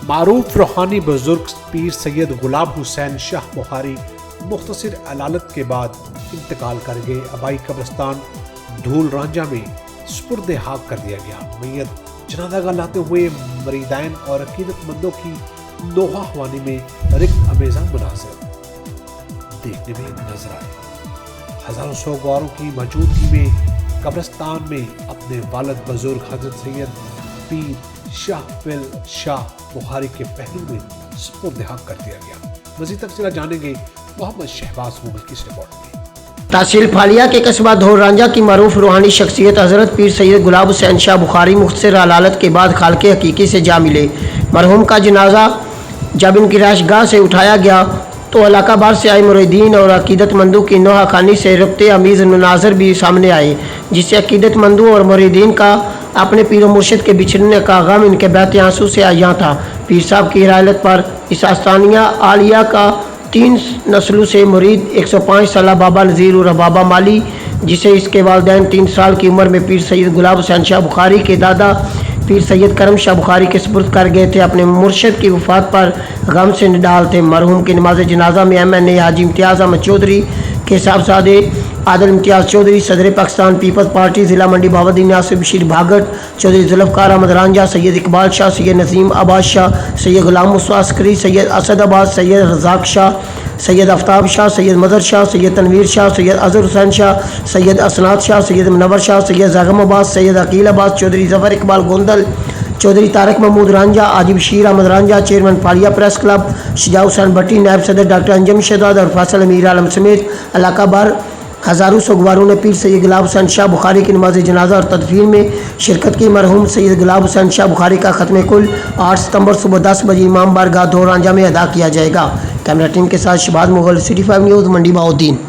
मारूफ रूहानी बुजुर्ग पीर सैयद गुलाम हुसैन शाह बुखारी मुख्तसर अलालत के बाद इंतकाल कर गए। आबाई कब्रिस्तान धूल रांझा में सुपुर्द हाक कर दिया गया। मैयत जनाजा लाते हुए मरीदाइन और अकीदतमंदों की नोहा हवानी में रिक्त अमेज़ा मुनाज़िर देखने में नजर आए। हजारों सोगवारों की मौजूदगी में कब्रिस्तान में अपने वालिद बुजुर्ग हजरत सैयद पीर शाहफिल शाह बुखारी के पहलू में सुपुर्द हाक कर दिया गया। मज़ीद तफसील जानेंगे मोहम्मद शहबाज मुगल की इस रिपोर्ट में। तहसील फालिया के कस्बा धौल रांझा की मरूफ रूहानी शख्सियत हज़रत पीर सैयद गुलाम हुसैन शाह बुखारी मुख्तसर अलालत के बाद खालके हकीकी से जा मिले। मरहूम का जनाजा जब इनकी राशगाह से उठाया गया तो इलाका भर से आए मुरीदीन और अकीदतमंदों की नोहा खानी से रब्ते अमीज़ मनाज़र भी सामने आए, जिससे अकीदतमंदों और मुरीदीन का अपने पीर मुर्शिद के बिछड़ने का गम इनके बहते आंसू से आया था। पीर साहब की हिदायत पर इस आस्तानिया आलिया का 3 नस्लों से मुरीद 105 साल बाबा नज़ीर और बाबा माली, जिसे इसके वालिदैन 3 साल की उम्र में पीर सैयद गुलाम हुसैन शाह बुखारी के दादा पीर सैयद करम शाह बुखारी के सुपुर्द कर गए थे। अपने मुर्शिद की वफ़ात पर गम से निडाल थे। मरहूम की नमाज जनाजा में MNA हाजी इम्तियाज़ अहमद चौधरी के साहबजादे आदिल इम्तियाज़ चौधरी, सदर पाकिस्तान पीपल्स पार्टी ज़िला मंडी बाबुद्दीन नासिर बशीर भागट, चौधरी जुल्फ़कार अहमद रांझा, सैयद इकबाल शाह, सैयद नसीम अब्बास शाह, सैयद गुलाम मुस्तफ़ा अस्करी, सैयद असद अब्बास, सैयद रज़ाक शाह, सैयद आफ्ताब शाह, सैयद मदर शाह, सैयद तनवीर शाह, सैयद अज़हर हुसैन शाह, सैयद असनाद शाह, सैयद मुनव्वर शाह, सैयद ज़ागम अब्बास, सैयद अकील अब्बास, चौधरी ज़फ़र इकबाल गोंदल, चौधरी तारक महमूद रांझा, हाजी बशीर अहमद रांझा, चेयरमैन फालिया प्रेस क्लब, शुजा हुसैन भट्टी, नायब सदर डॉक्टर अंजम शहजाद और फैसल अमीर आलम समेत इलाका भर हज़ारों सोगवारों ने पीर सैयद गुलाम हुसैन शाह बुखारी की नमाज जनाजा और तदफीन में शिरकत की। मरहूम सैयद गुलाम हुसैन शाह बुखारी का ख़त्म कुल 8 सितंबर सुबह 10 बजे इमाम बारगाह धौल रांझा में अदा किया जाएगा। कैमरा टीम के साथ शहबाज मुगल, सिटी 5 न्यूज़, मंडी बाउद्दीन।